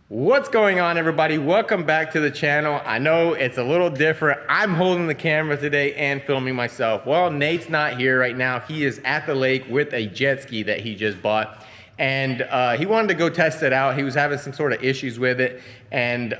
What's going on, everybody? Welcome back to the channel. I know it's a little different. I'm holding the camera today and filming myself. Well, Nate's not here right now. He is at the lake with a jet ski that he just bought. And he wanted to go test it out. He was having some sort of issues with it. And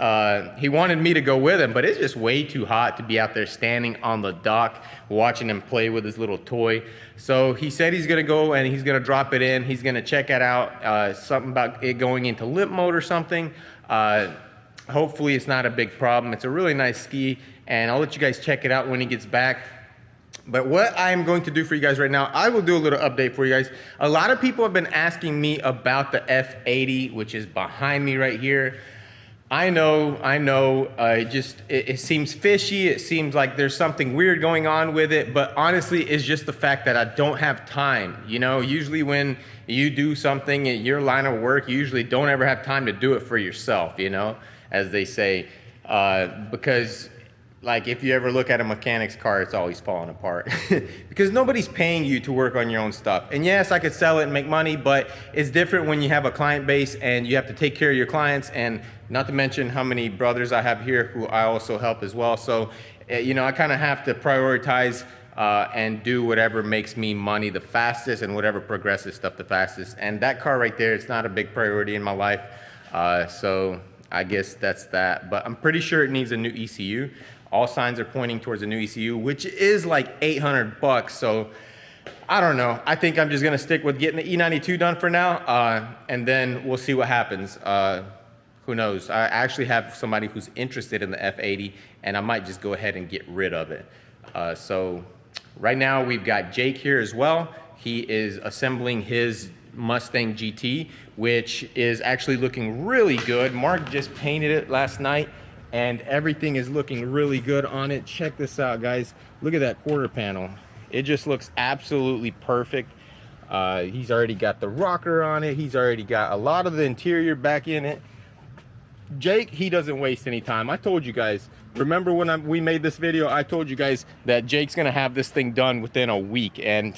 he wanted me to go with him, but it's just way too hot to be out there standing on the dock watching him play with his little toy. So he said he's gonna go and he's gonna drop it in. He's gonna check it out, something about it going into limp mode or something. Hopefully it's not a big problem. It's a really nice ski, and I'll let you guys check it out when he gets back. But what I'm going to do for you guys right now, I will do a little update for you guys. A lot of people have been asking me about the F80, which is behind me right here. I know, it seems fishy. It seems like there's something weird going on with it, but honestly, it's just the fact that I don't have time. You know, usually when you do something in your line of work, you usually don't ever have time to do it for yourself, you know, as they say, because like if you ever look at a mechanic's car, it's always falling apart because nobody's paying you to work on your own stuff. And yes, I could sell it and make money, but it's different when you have a client base and you have to take care of your clients, and not to mention how many brothers I have here who I also help as well. So, you know, I kind of have to prioritize and do whatever makes me money the fastest and whatever progresses stuff the fastest. And that car right there, it's not a big priority in my life. So I guess that's that, but I'm pretty sure it needs a new ECU. All signs are pointing towards a new ECU, which is like 800 bucks. So I don't know. I think I'm just gonna stick with getting the E92 done for now, and then we'll see what happens. Who knows? I actually have somebody who's interested in the F80, and I might just go ahead and get rid of it. So right now we've got Jake here as well. He is assembling his Mustang GT, which is actually looking really good. Mark just painted it last night, and everything is looking really good on it. Check this out, guys. Look at that quarter panel. It just looks absolutely perfect. He's already got the rocker on it. He's already got a lot of the interior back in it. Jake, he doesn't waste any time. I told you guys, remember when we made this video, I told you guys that Jake's gonna have this thing done within a week, and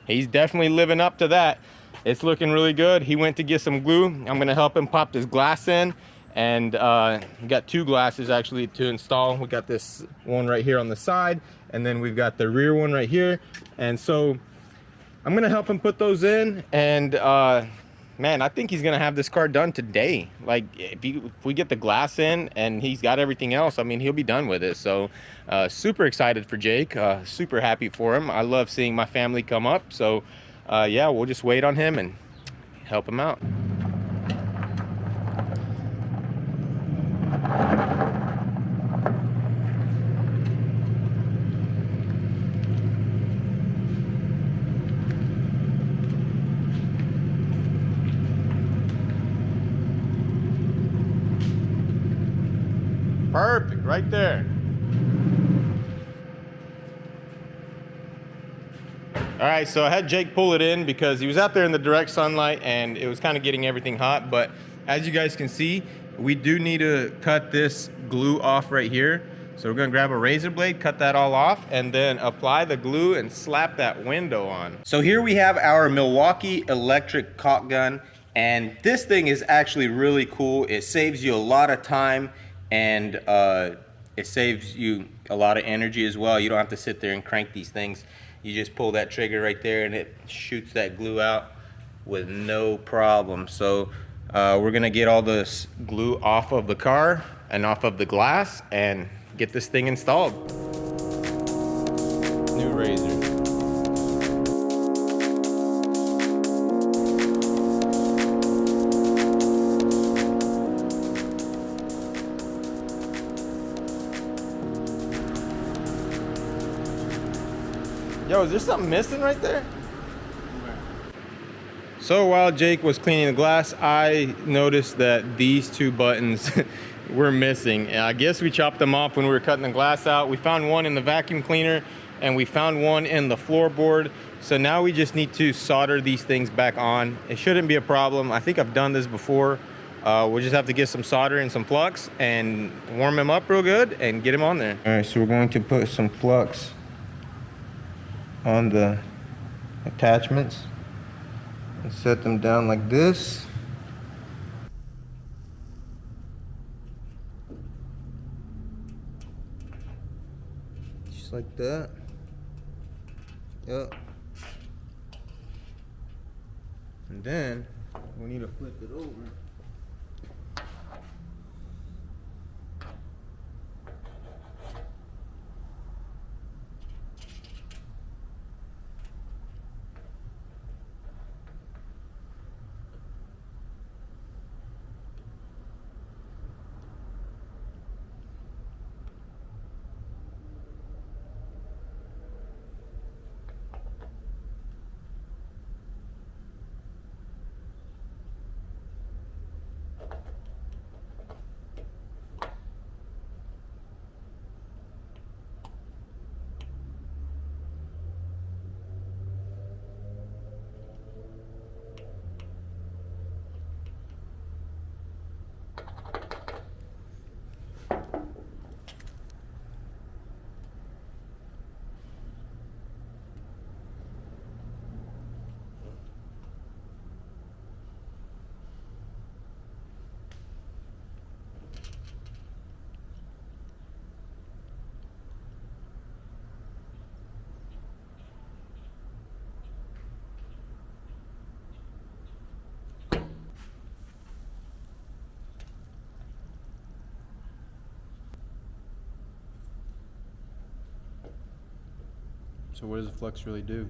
he's definitely living up to that. It's looking really good. He went to get some glue. I'm gonna help him pop this glass in, and we got two glasses actually to install. We got this one right here on the side, and then we've got the rear one right here. And so I'm gonna help him put those in, and man, I think he's gonna have this car done today. Like if we get the glass in and he's got everything else, I mean, he'll be done with it. So super excited for Jake, super happy for him. I love seeing my family come up. So yeah, we'll just wait on him and help him out. Perfect, right there. All right, so I had Jake pull it in because he was out there in the direct sunlight and it was kind of getting everything hot. But as you guys can see, we do need to cut this glue off right here. So we're gonna grab a razor blade, cut that all off, and then apply the glue and slap that window on. So here we have our Milwaukee electric caulk gun, and this thing is actually really cool. It saves you a lot of time, and it saves you a lot of energy as well. You don't have to sit there and crank these things. You just pull that trigger right there and it shoots that glue out with no problem. So we're gonna get all this glue off of the car and off of the glass and get this thing installed. New razor. Yo, is there something missing right there? So while Jake was cleaning the glass, I noticed that these two buttons were missing. And I guess we chopped them off when we were cutting the glass out. We found one in the vacuum cleaner and we found one in the floorboard. So now we just need to solder these things back on. It shouldn't be a problem. I think I've done this before. We'll just have to get some solder and some flux and warm them up real good and get them on there. All right, so we're going to put some flux on the attachments and set them down like this. just like that. Yep. And then we need to flip it over. So what does the flux really do?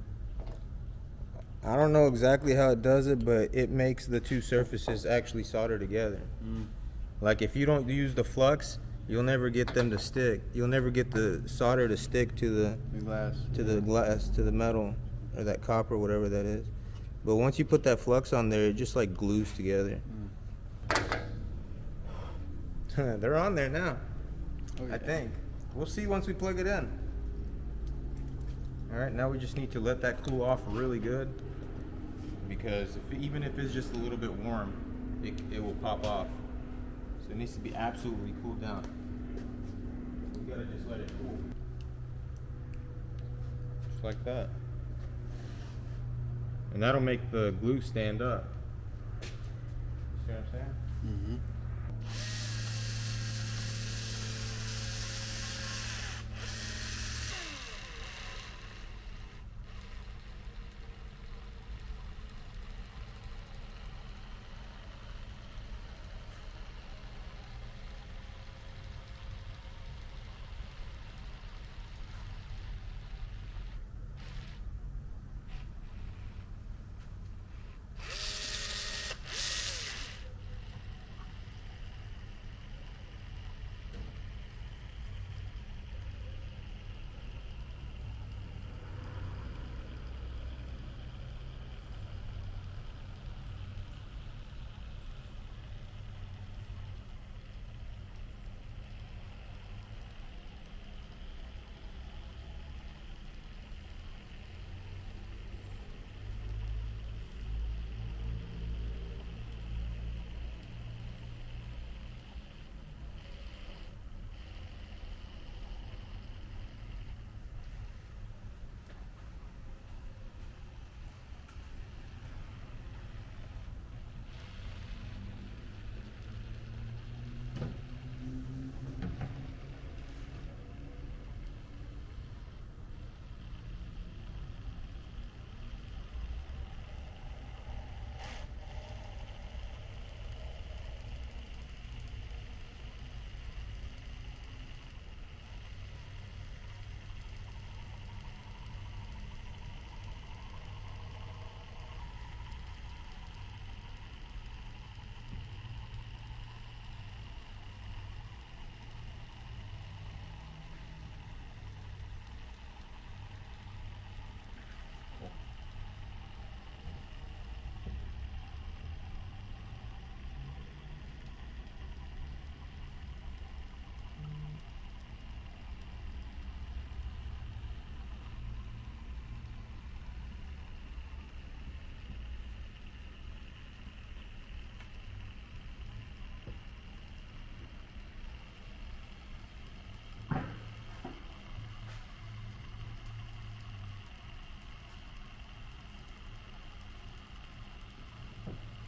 I don't know exactly how it does it, but it makes the two surfaces actually solder together. Like if you don't use the flux, you'll never get them to stick. You'll never get the solder to stick to the glass, to the metal, or that copper, whatever that is. But once you put that flux on there, it just like glues together. They're on there now. Oh, yeah. I think. We'll see once we plug it in. All right, now we just need to let that cool off really good, because even if it's just a little bit warm, it will pop off. So it needs to be absolutely cooled down. We gotta just let it cool. Just like that. And that'll make the glue stand up. See what I'm saying? Mm-hmm.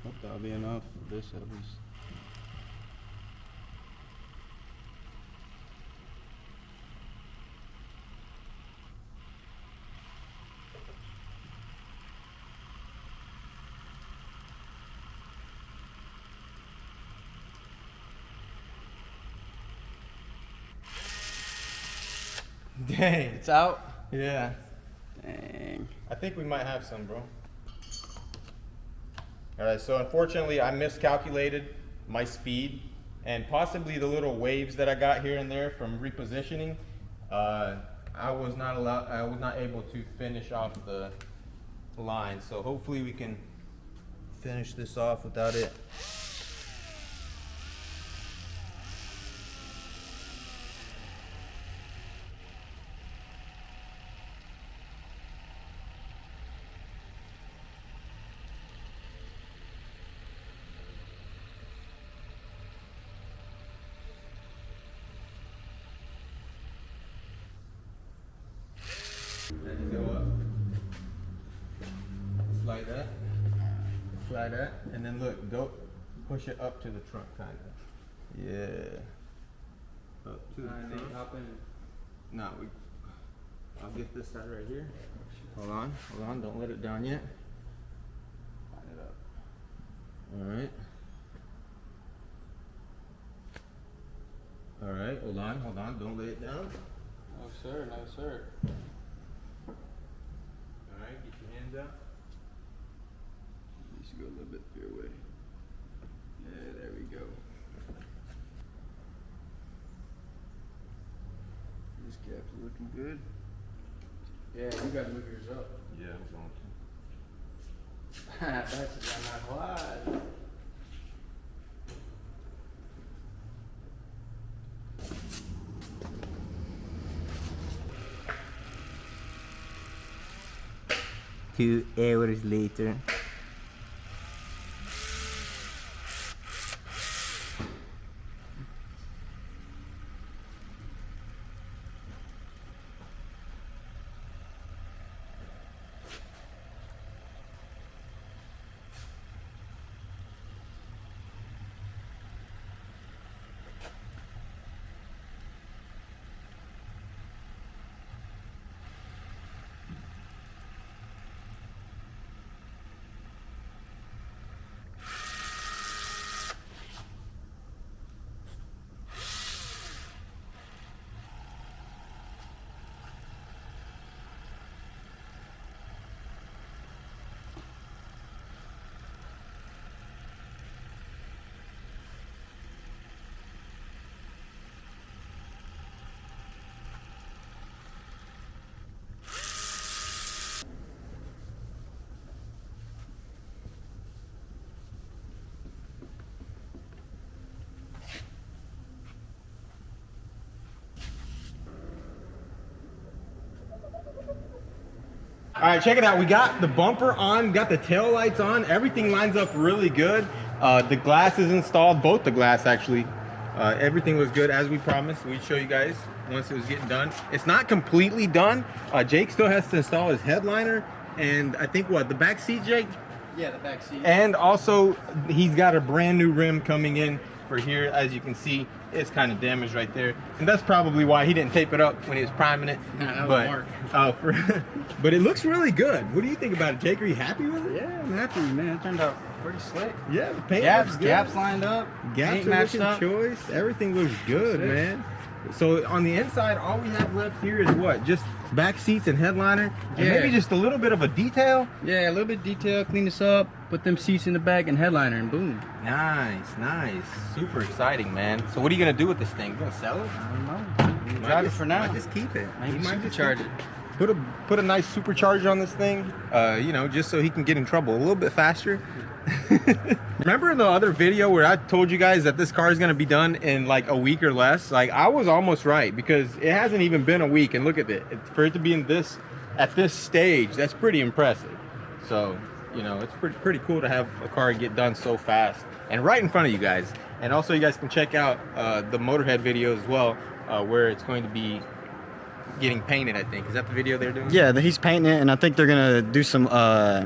Hope that'll be enough for this at least. Dang. It's out. Yeah. Dang. I think we might have some, bro. All right, so unfortunately I miscalculated my speed and possibly the little waves that I got here and there from repositioning. I was not able to finish off the line. So hopefully we can finish this off without it. Go up. Slide that. Slide that. And then look, go push it up to the trunk kind of. Yeah. Up to the trunk. No, I'll get this side right here. Hold on, don't let it down yet. Line it up. Alright. Alright, hold on, don't lay it down. No sir, no sir. Alright, get your hands out. You should go a little bit your way. Yeah, there we go. This cap's looking good. Yeah, you gotta move yours up. Yeah, I'm going to. That's not wide. Two hours later. All right, check it out. We got the bumper on, got the tail lights on. Everything lines up really good. The glass is installed, both the glass actually. Everything was good as we promised. We'd show you guys once it was getting done. It's not completely done. Jake still has to install his headliner and I think the back seat, Jake? Yeah, the back seat. And also he's got a brand new rim coming in for here. As you can see, it's kind of damaged right there. And that's probably why he didn't tape it up when he was priming it. That was But, but it looks really good. What do you think about it, Jake? Are you happy with it? Yeah, I'm happy, man. It turned out pretty slick. Yeah, the paint looks good. Gaps lined up. Gaps paint are matched looking up. choice. Everything looks good, That's it. man. So on the inside, all we have left here is what? Just back seats and headliner, and Yeah. maybe just a little bit of a detail. Yeah, a little bit detail, clean this up, put them seats in the back and headliner, and boom. Nice, nice. Super exciting, man. So what are you gonna do with this thing? You gonna sell it? I don't know. Drive it for now. Might just keep it. Maybe You might just supercharge keep it. Put a nice supercharger on this thing. You know, just so he can get in trouble a little bit faster. Remember the other video where I told you guys that this car is gonna be done in like a week or less? Like I was almost right because it hasn't even been a week, and look at it. For it to be in at this stage, that's pretty impressive. So, you know, it's pretty cool to have a car get done so fast and right in front of you guys. And also, you guys can check out the Motorhead video as well, where it's going to be getting painted, I think. Is that the video they're doing? Yeah, he's painting it, and I think they're gonna do some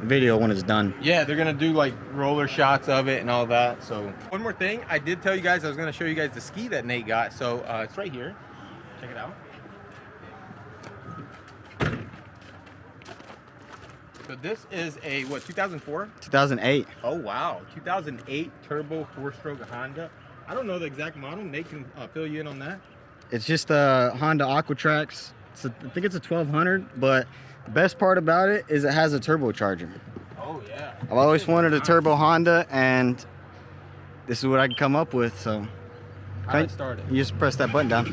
video when it's done. Yeah, they're gonna do like roller shots of it and all that. So one more thing, I did tell you guys I was gonna show you guys the ski that Nate got. So it's right here. Check it out. So this is a what, 2004? 2008. Oh wow, 2008 turbo 4-stroke Honda. I don't know the exact model. Nate can fill you in on that. It's just a Honda Aquatrax I think it's a 1200, but the best part about it is it has a turbocharger. Oh yeah. I've always wanted a turbo Honda, and this is what I can come up with. So All right, start it. you just press that button down.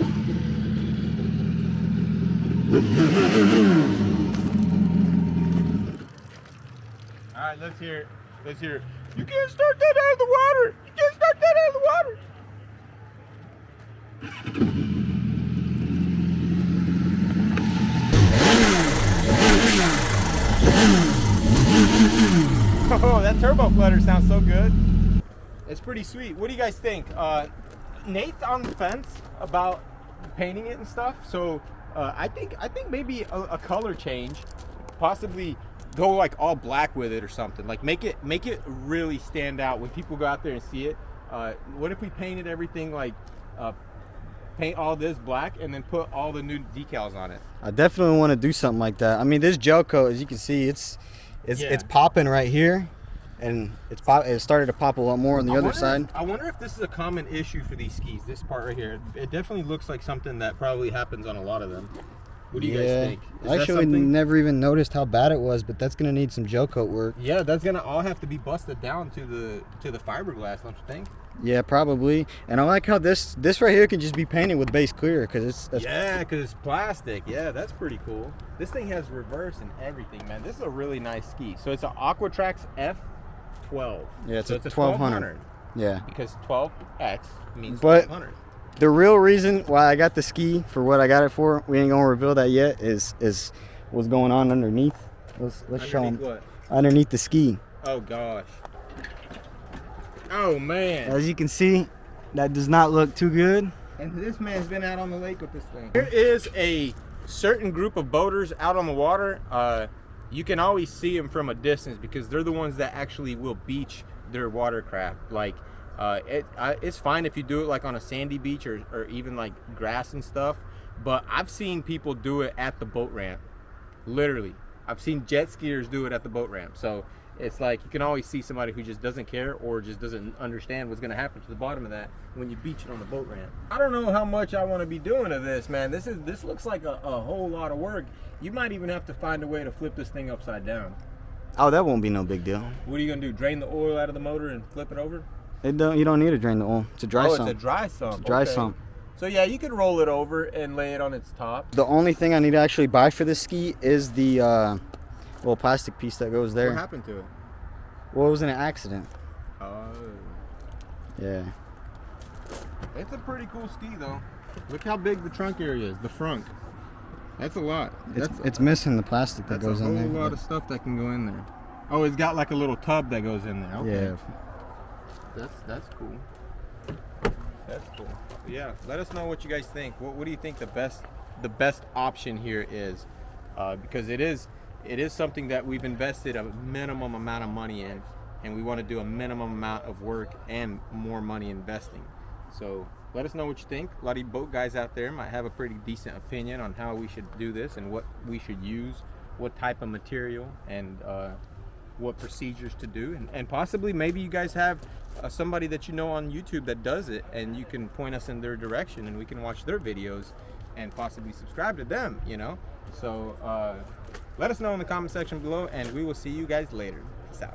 All right, let's hear it. Let's hear it. You can't start that out of the water. You can't start that out of the water. Oh, that turbo flutter sounds so good. It's pretty sweet. What do you guys think? Nate's on the fence about painting it and stuff. So I think maybe a color change, possibly go like all black with it or something. Like make it really stand out when people go out there and see it. What if we painted everything like paint all this black and then put all the new decals on it? I definitely want to do something like that. I mean, this gel coat, as you can see, it's popping right here, and it started to pop a lot more on the other side. I wonder if this is a common issue for these skis. This part right here, it definitely looks like something that probably happens on a lot of them. What do you guys think? Is that Actually, something? never even noticed how bad it was, but that's gonna need some gel coat work. Yeah, that's gonna all have to be busted down to the fiberglass, don't you think? Yeah, probably. And I like how this right here can just be painted with base clear, because it's plastic. Yeah, that's pretty cool. This thing has reverse and everything, man. This is a really nice ski. So it's an Aquatrax F12. Yeah, it's so a 1200. Yeah. Because 12X means But 1200. the real reason why I got the ski for what I got it for, we ain't gonna reveal that yet, is what's going on underneath. Let's show them. What? Underneath the ski. Oh gosh. Oh man. As you can see, that does not look too good. And this man's been out on the lake with this thing. There is a certain group of boaters out on the water. You can always see them from a distance because they're the ones that actually will beach their watercraft. Like, it's fine if you do it like on a sandy beach or even like grass and stuff. But I've seen people do it at the boat ramp. Literally. I've seen jet skiers do it at the boat ramp. So it's like you can always see somebody who just doesn't care or just doesn't understand what's going to happen to the bottom of that when you beach it on the boat ramp. I don't know how much I want to be doing to this, man. This looks like a whole lot of work. You might even have to find a way to flip this thing upside down. Oh, that won't be no big deal. What are you going to do? Drain the oil out of the motor and flip it over? You don't need to drain the oil. It's a dry sump. It's a dry sump. It's a dry Okay. sump. So yeah, you could roll it over and lay it on its top. The only thing I need to actually buy for this ski is the little plastic piece that goes there. What happened to it? Well, it was in an accident. Oh. Yeah. It's a pretty cool ski though. Look how big the trunk area is, the front. That's a lot. It's missing the plastic that goes in there. That's a whole lot of stuff that can go in there. Oh, it's got like a little tub that goes in there. Okay. Yeah. That's cool. That's cool. Yeah, let us know what you guys think. What do you think the best option here is? Because it is something that we've invested a minimum amount of money in, and we want to do a minimum amount of work and more money investing. So let us know what you think. A lot of you boat guys out there might have a pretty decent opinion on how we should do this and what we should use, what type of material, and what procedures to do, and possibly maybe you guys have somebody that you know on YouTube that does it, and you can point us in their direction and we can watch their videos and possibly subscribe to them, you know. So let us know in the comment section below, and we will see you guys later.